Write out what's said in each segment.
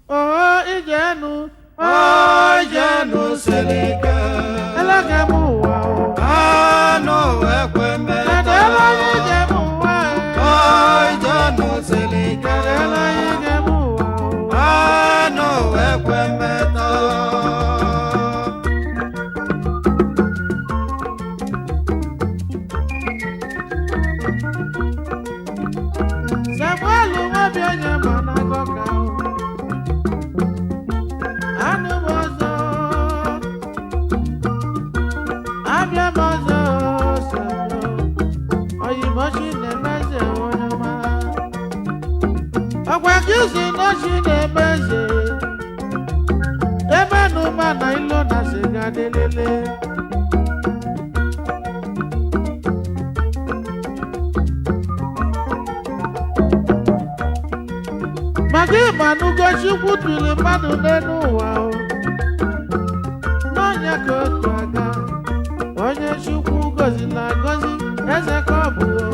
Oh, ijenu. Oh, ijenu seleke. Elege muwa o. Ano ekweme. Kedela ije muwa e. Oh, ijenu seleke. Kedela ije muwa o. Ano ekweme ta. Samuel nwobi onye ma na goka o. Anụ m ọzọ. Abịa m ọzọ Samuel. Oyimochi na-eme eze onye ọma. Ọgwa gị si n'ochi na-eme eze. Ebe n'ụba na ilo na sịga delele. Maka ịmanugo Chukwu tụrụ mmadụ n'elu ụwa o. N'ọnya ka otu aga. Onye Chukwu gọziri agọzi eze ka ọ bụ o.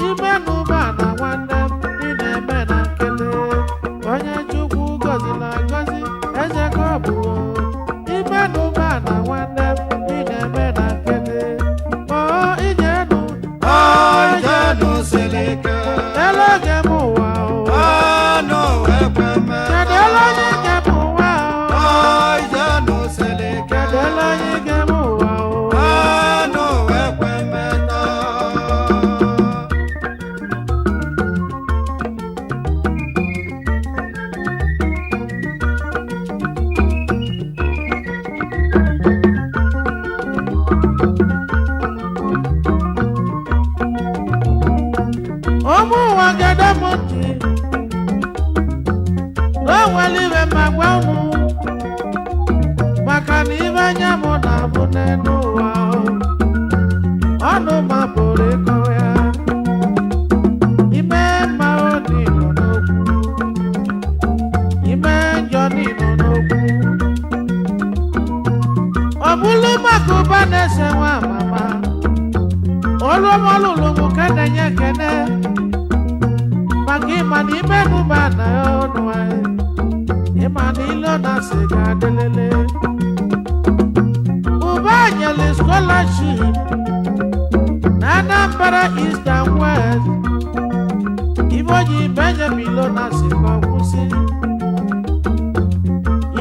Ime n'ụba na nwanne m ị na-eme na nkele. Onye Chukwu gọziri agọzi eze ka ọ bụ o. Ime n'ụba na nwanne m ị na-eme na nkele. O ijenu. Oh, ijenu seleke. Elege m ụwa o. Ano ekweme. Kedela onye nke m ụwa o. Oh, ijenu seleke. Kedela onye nke m ụwa o. Ano ekweme ta. Ụmụ ụwa gede m ntị. O nwere iwe ma gwa unu. Maka na ibe anya m na-abụ n'elu ụwa o. Ọnụ ma pụrụ ịkọ ya. Ime mma o n'ịnọ n'okwu. Ime njọ n'ịnọ n'okwu. Ọ bụrụ maka ụba na-ese nwa mama. Olu ọma lụrụ m ka na-enye ekene. Maka ịma na ime n'ụba na ya ọnụ anyị. Ịma na ilo na sịga adelele. Ụba nyere scholarship na Anambra East and West. Ibo ji Benjamin ilo na sịga ọkwụsị.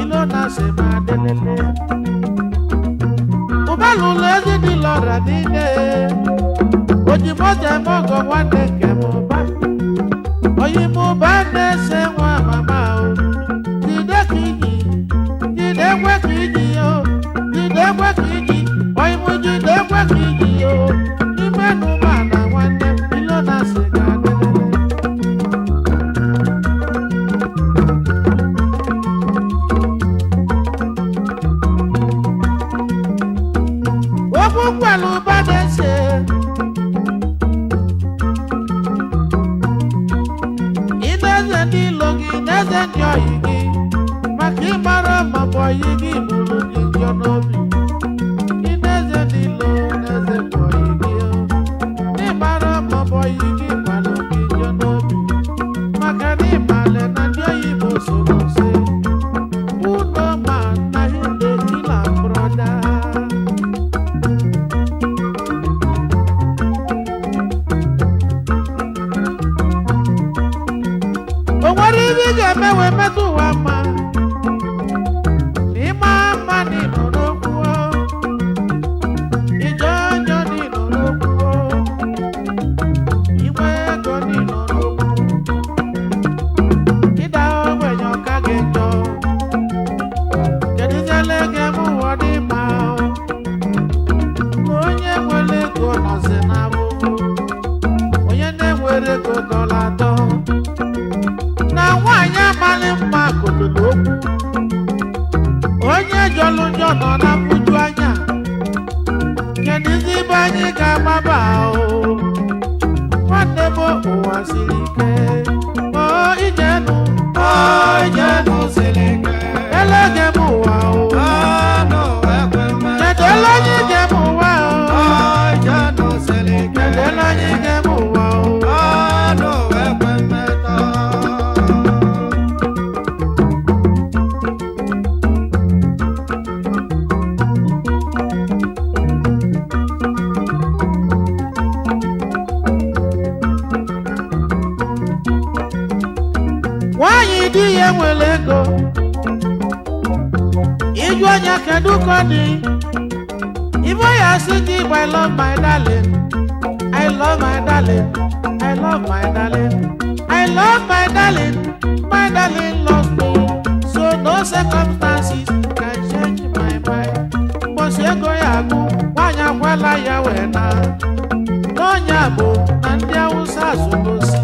Ilo na sịga adelele. Ụba lụrụ ezi dị lọra niile. Ojimote mogo nwanne nke m ụba. Oyimụba na-ese nwa mama o. Jide ka iji. Jide ekwe ka iji o. Jide ekwe ka iji. Oyimụ jide ekwe ka iji o. Ime n'ụba na nwanne m ilo na sịga adelele. Okwu kwelu ụba na-ese. Ineze ndị ilo gị n'eze ndị oyi gị. Maka ịmara ma bụ oyi gị bụrụ gị njọ n'obi. Ineze ndị ilo n'eze bụ oyi gị o. N'ịmara ma bụ oyi gị gbalụ gị njọ n'obi. Maka na ịmale na ndị oyibo soro se. Uno man na hinde kila brother. O nwere ihe ị ga-eme wee metụ ụwa mma. N'ịma mma n'ịnọ n'okwu o. Ije ọjọọ n'ịnọ n'okwu o. Inwe ego n'ịnọ n'okwu. Ịda ogbenye ọka gị njọ. Kedụziele ga-eme ụwa dị mma o. Na onye nwere ego nọzi n'abụghị. Onye na-enwere ego dọla atọ. Na nwaanyị amaghị mma kotolo okwu. Onye jọlụ njọ nọ na mfuju anya. Kedụzi ibe anyị ga-agbaba o. Nwanne m ụwa siri ike. O ijenu. Oh, ijenu seleke. Elege m ụwa o. Ano ekweme. Kedụla onye ije m ụwa o. Oh, ijenu seleke. Kedụla onye ije m ụwa o. Ano ekweme ta. nwanyị di ya nwere ego ịjụ onye kedu ka ọ dị ibo ya sị gị I love my darling I love my darling I love my darling I love my darling my darling loves me so no circumstances can change my mind mgbọsị ego ya agụ nwanyị akwala ya wee na n'ọnya bụ na ndị Awụsa azụgosi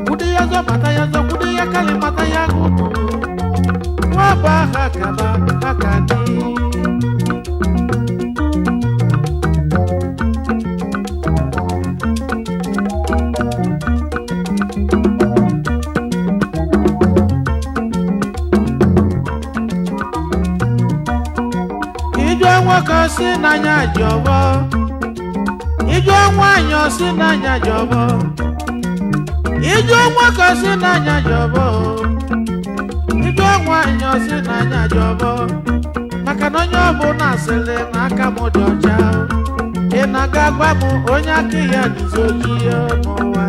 kwude ya zọ mata ya zọ kwude ya kali mata ya gụnụ nwaba ha kaba ha ka dị ijọ nwoke si n'anya jọbọ ijọ nwaanyị si n'anya jọbọ ijọ nwoke si n'anya jọbọ ijọ nwaanyị si n'anya jọbọ maka na onye ọbụla sịrị na aka m dị ọcha ị na-aga gwa m onye aka ya dịzi ojii n'ụwa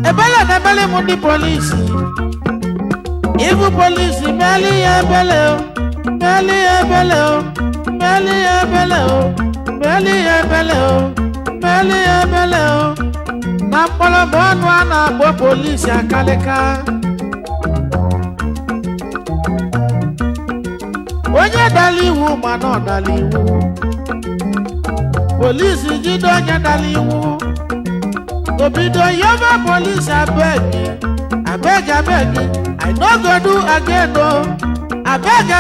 ebele na ebele m ndị polisi ibu polisi meli ya ebele o meli ya ebele o meli ya ebele o meli ya ebele o meli ya ebele o na mkpọrọba ọnụ a na-akpọ polisi akalịka onye dara iwu mana ọ dara iwu polisi jide onye dara iwu obido yaba polisi abeg I no go do again o abeg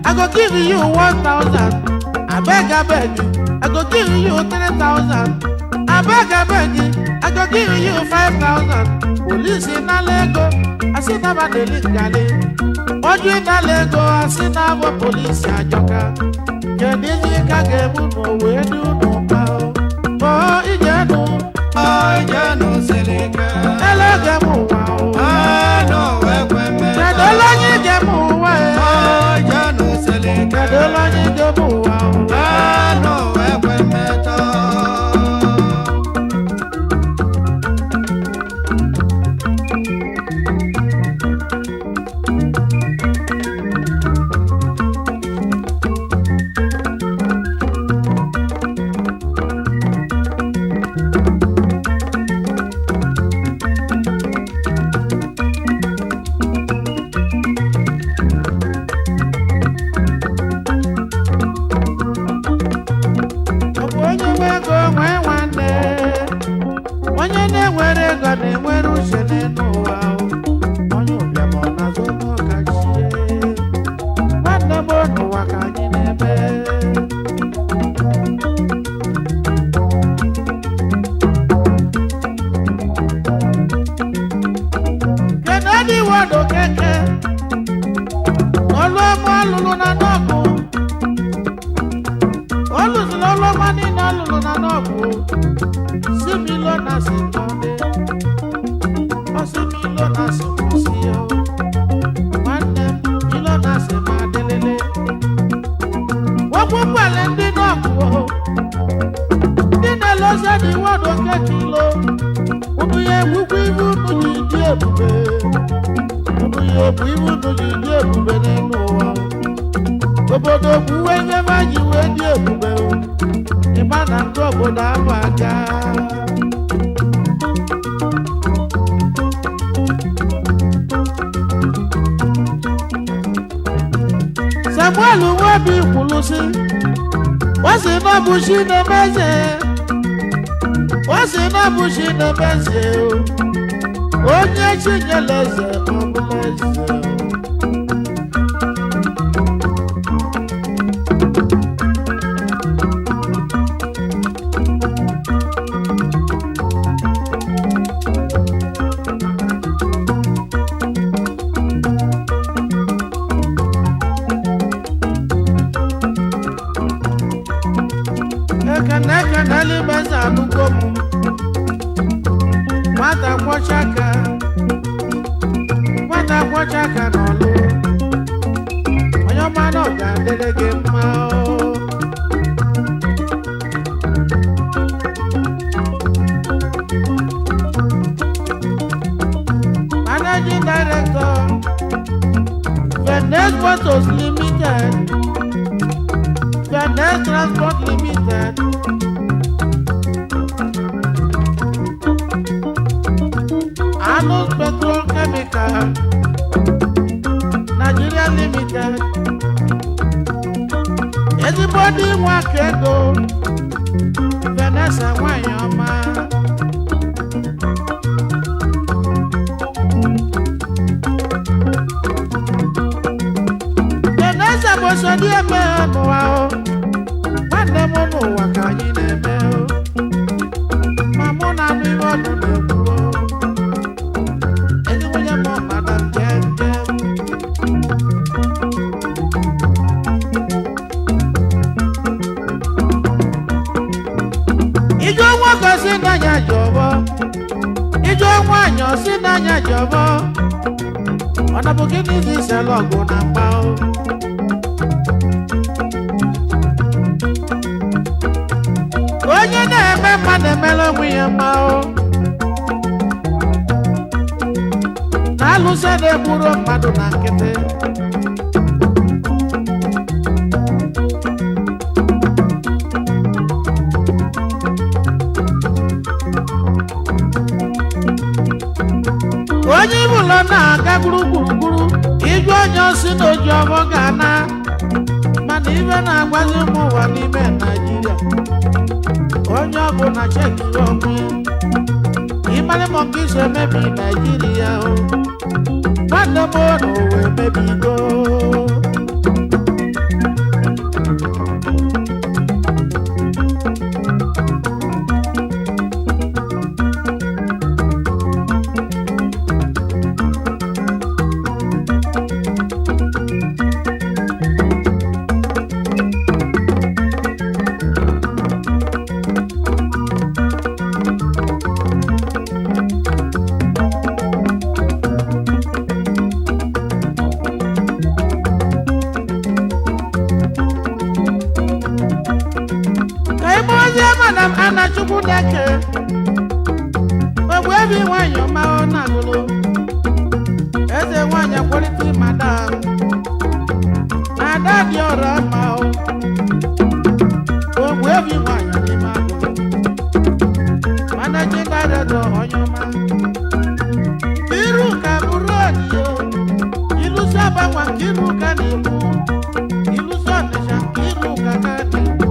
I go give you 1,000 abeg I go give you 3,000 abeg I go give you 5,000 polisi nala ego asị na ba deli ngale oju nala ego asị na bụ polisi ajọka kedu ihe ka ga-ebu n'owe du n'ụba o ijenu Ijenu silike elege m ụwa o anụ ekwe mmeta kedu ole onye ige m ụwa Ijenu silike kedu ole onye ige m ụwa o anụ ekwe mmeta onye na-enwere ego na-enwere uche n'ụwa onye ụbịam ọ na-azụ n'ọkachie nwanne m n'ụwa ka anyị na-eme Kennedy Wado Keke ọlụ ọmụ alụlụ na n'ọgụ olùsùn ọlọ́mọ nínú alùlù na n'ọgụ sí mi lọ́nà sí tọ́lé ọ sí mi lọ́nà sí kwụsị ya nwanne m mi lọ́nà sí ma délélé wọ́pọ̀ pẹ̀lẹ́ ndị n'ọgụ ndị na-elọsẹ dị Wado Keke ilo unu ya egbukwa ibu unu ji dị ebube unu ya ebu ibu unu ji dị ebube n'elu ụwa obodo kwuwe ihe ma ji wee dị ebube ịma na ndị obodo ahụ aga Samuel Nwobi kwuru sị o si na ọ bụ chi na-emeze o si na ọ bụ chi na-emeze onye chi nyere eze ọ bụla eze Ekene limeza anugomu nwata kwọchaka n'ọlụ onye ọma na ọ ga-adịrị gị mma aka ego Vanessa nwanyị ọma Vanessa bụ so dị eme n'ụwa o nwanne m n'ụwa ka anyị na-eme o ma mụ na anụ ihe ọdụ na-ekwu o ezi nwunye m madam jeje Ijo nwoke si n'anya jọbọ Ijo nwaanyị si n'anya jọbọ ọ na bụ gịnị dị ise lọgụ na mgba o onye na-eme mma na-emere onwe ya mma o na-alụso na-egburu mmadụ na nkịtị onye ibụlọ na-aga gburugburu iju onye osi na oji ọbọ ga-ana mana ibe na-agbazi ụmụ ụwa n'ime Naịjirịa onye ọbụ na chekiri onwe ịmarị m nke iso emebi Naịjirịa o nwanne m na owe emebigo Chukwu deke ogbu ebi nwanyị ọma ọ na-agụlụ eze nwanyị kwalite madam ada dị ọra mma ogbu ebi nwanyị n'ime agụlụ managing director onye ọma iru ka bụrụ odiyo ilusi agbanwa nke iru ka na-egbu ilusi ọnịsha nke iru ka ka na-egbu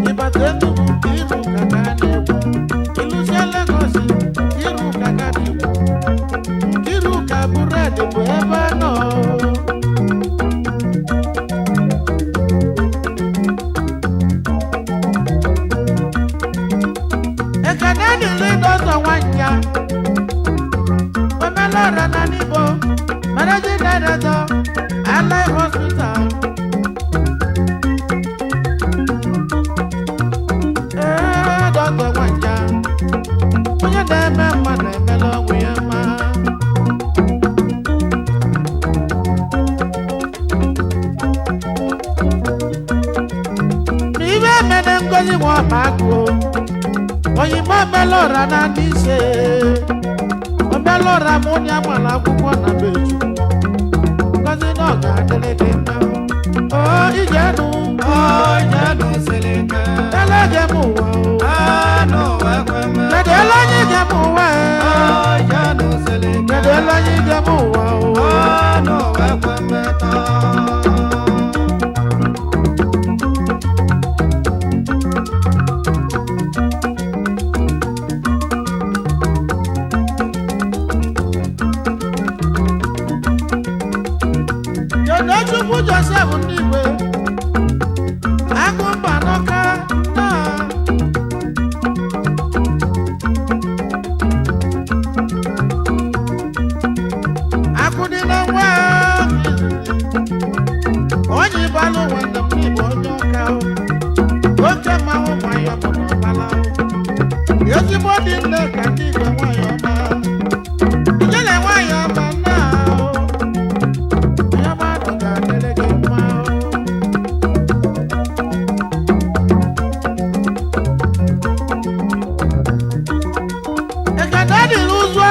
ịbata Enugu nke iru ka ka na-egbu ilusi Lagos iru ka ka na-egbu nke iru ka bụrụ edi bụ ebe a nọ ekene dịrị dọzọ nwanya omelọra na n'Igbo managing director Allied Hospital dọzọ nwanya onye na-eme mma na-emela ọgwụ ya mma n'ibe emene ngozi nwa ọba agụ oyinbo omelọra na ndị ise omelọra m onye agbara akwụkwọ na beju ngozi na ọ ga-adịrị gị mma o ijenu seleke elege m ụwa anụ ekweme kedu ele onye ije m ụwa janu seleke kedu ele onye ije m ụwa anụ ekweme taa Chukwu Joseph ndị Igwe agụmba n'ọka na akụdị na nwa onye ịbalụ nwanne m n'Igbo onye ọka oke mmanwụ nwanyị ọbụ n'ọbala ezigbo dị nne ka ndị Igwe nwanyị ọma ijele nwanyị ọma nna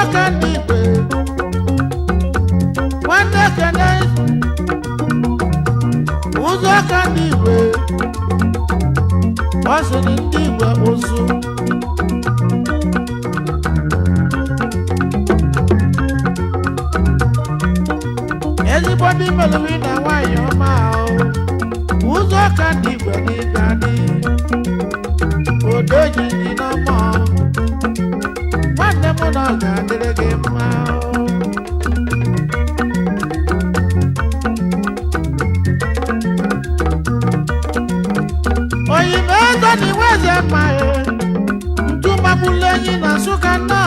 aka ndị Igwe nwanne kene ụzọ aka ndị Igwe ọ sịrị ndị Igwe ụzụ ezigbo ndị melụri na nwanyị ọma ahụ ụzọ ụzọ ka ndị igwe n'ịga dị odo ejiji n'ọmọ nwanne m na ọ ga-adịrị gị mma oyibo ego na iwe eze mma ntu magbulu enyi na Nsụka nnọọ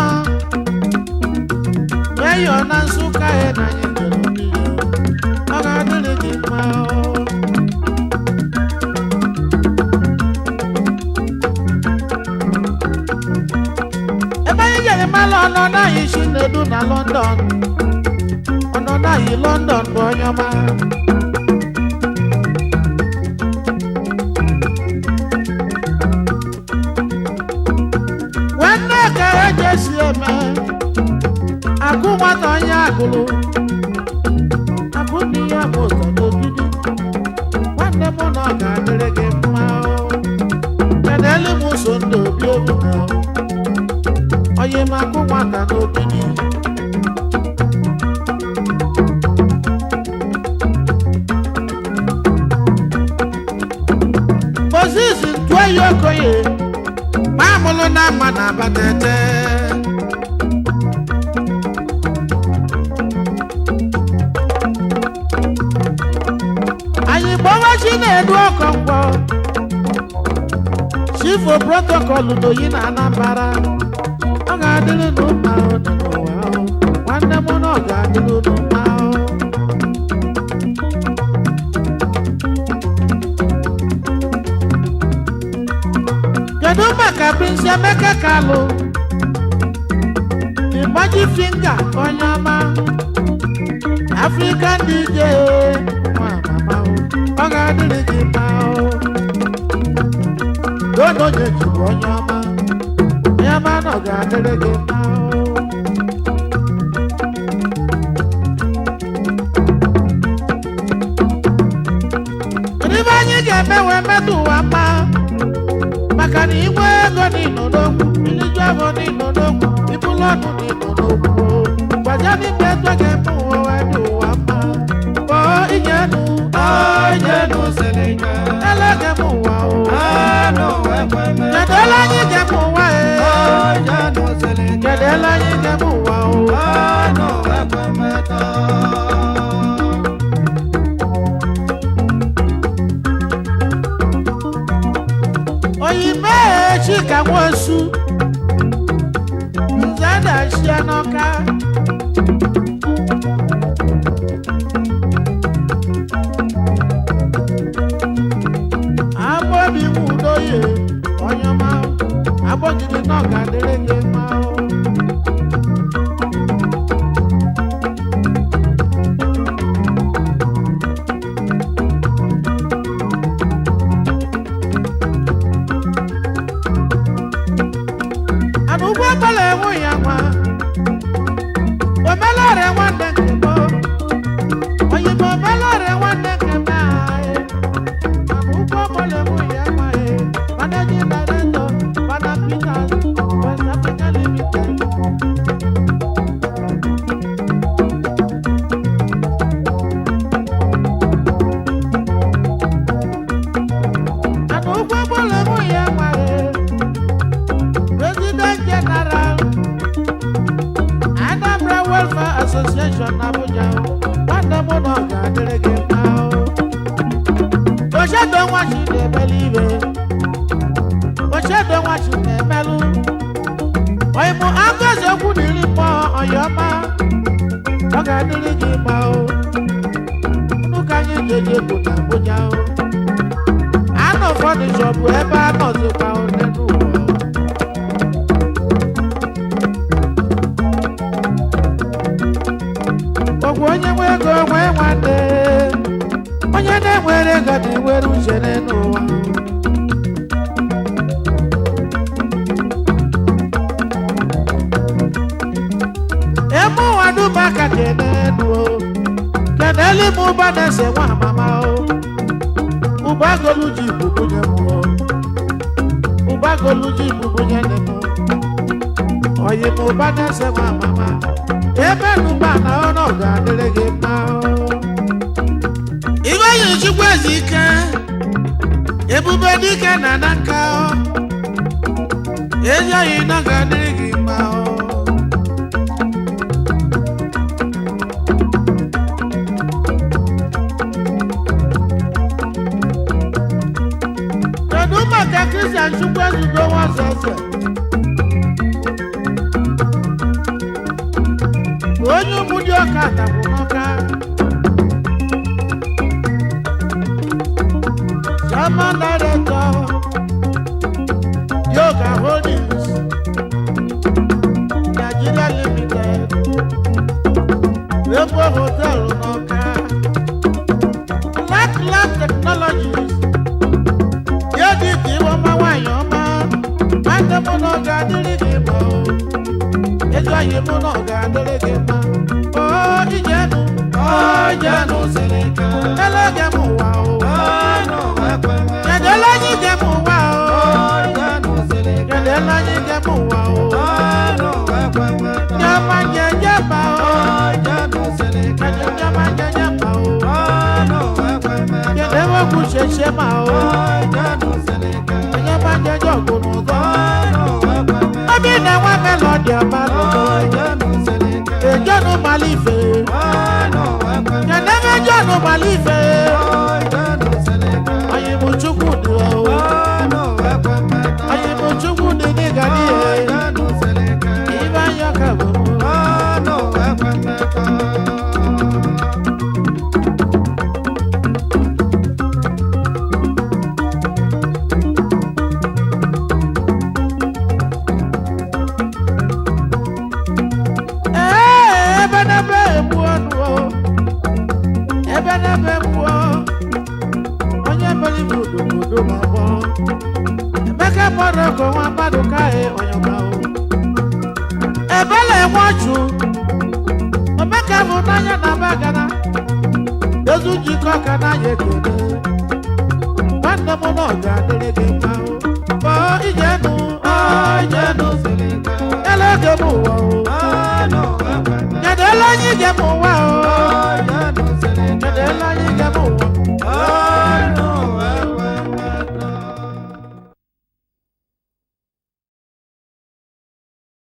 meyo na Nsụka na anyị jere mmiri ọ ga-adịrị gị mma ebe anyị jere mala ọnọdụ anyị si n'edu na London ọnọdụ anyị London bụ onye ọma nwanne ka eji esi eme akụ nwata onye agụrụ akụ ndị ya bụ ụzọ n'ogidi nwanne m na ọ ga-adịrị gị mma kedụ m so ndị obi obi na onye m akụ nwata n'ogidi Moses Ntụoyi Okoye mamụlụ na mma na abatete anyị gbawa Chinedu Okonkwo chief protocol n'oyi na Anambra ọ ga-adịrị n'ụmụ ahụ nọ n'ụwa ahụ nwanne m na ọ ga-adịrị n'ụmụ ahụ kedu maka Prince Emeka Kalu ịgbaji finga onye ọma African DJ nwa mama ọ ga-adịrị gị mma dono nyeji onye ọma na ọ ga-adịrị gị mma ibe anyị ga-eme wee metụ ụwa mma maka na inwe ego n'ịnọ n'okwu iliju afọ n'ịnọ n'okwu ibulu ọnụ n'ịnọ n'okwu gbaja n'ime etu ga-eme ụwa wee dị ụwa mma kpọọ inyenu seleke elege m ụwa o anụ ekweme kedu ele anyị ga-eme ụwa jenu seleke kedu ele anyị ga-eme ụwa o anụ ekweme oyime Chika Nwosu nze na-achịa n'Ọka Agbobi Nwudoye onye ọma agbọgide na ọ ga-adịrị gị mma ana ụgbọ ọbụla enwe ya nwa omelọrịa nwanne nke m oyibo omelọrịa nwanne nke m anyị ana ụgbọ ọbụla enwe ya nwa managing director Fada Peters West Africa Limited ana ụgbọ ọbụla enwe ya nwa President General Anambra Welfare Association Abuja nwanne m na ọ ga-adịrị gị mma ochedo nwa chi na-emelu ibe ochedo nwa chi na-emelụ oyimụ Ngozi okwu n'iri mmụọ ọyọma ọ ga-adịrị gị mma unu ka anyị jeje bụ na Abuja anọ fọnịchọ bụ ebe a nọzikwa one n'ụwa ọgwụ onye nwe ego nwee nwanne onye na-enwere ego na-enwere uche n'ụwa eme ụwa dum aka kenenu kenelu m ụba na-ese nwa mama ụba golu ji bubunye m ụba golu ji bubunye m oyi m ụba na-ese nwa mama ebe n'ụba na ọnụ ga-adịrị gị mma ibe yi chukwu ezi ike ebube dike na nka ejoyi na ga-adịrị gị mma kedu maka Christian Chukwu Ezugo Nwansese onye ụmụdị ọka tapụ n'ọka Chairman Director Yoga Holdings Nigeria Limited Rainbow Hotel n'ọka Black Lab Technologies yedi ka iwe ọma nwanyị ọma nwanne m na ọ ga-adịrị gị mma ezi anyị m na ọ ga-adịrị gị mma Ijenu siri ike elege m ụwa kedele anyị ge m ụwa kedele anyị ge m ụwa nyama njenje ba nyama njenje ba kedele okwu sheshe ma nyama njenje ọgụrụ ụzọ obi na-enwe melodi abalị ejenu malife kedebe ejenu malife anyị bụ Chukwu dị anyị bụ Chukwu dị dịga n'ihe ibe anya ka bụ onye mere ibu obodo na-agbọ Emeka Morocco nwa mmadụ kaghị onyọba ebele enwe ọchụ Emeka bụ n'anya na bagana ezu njikọ ka n'anya ekele nwanne m na ọ ga-adịrị gị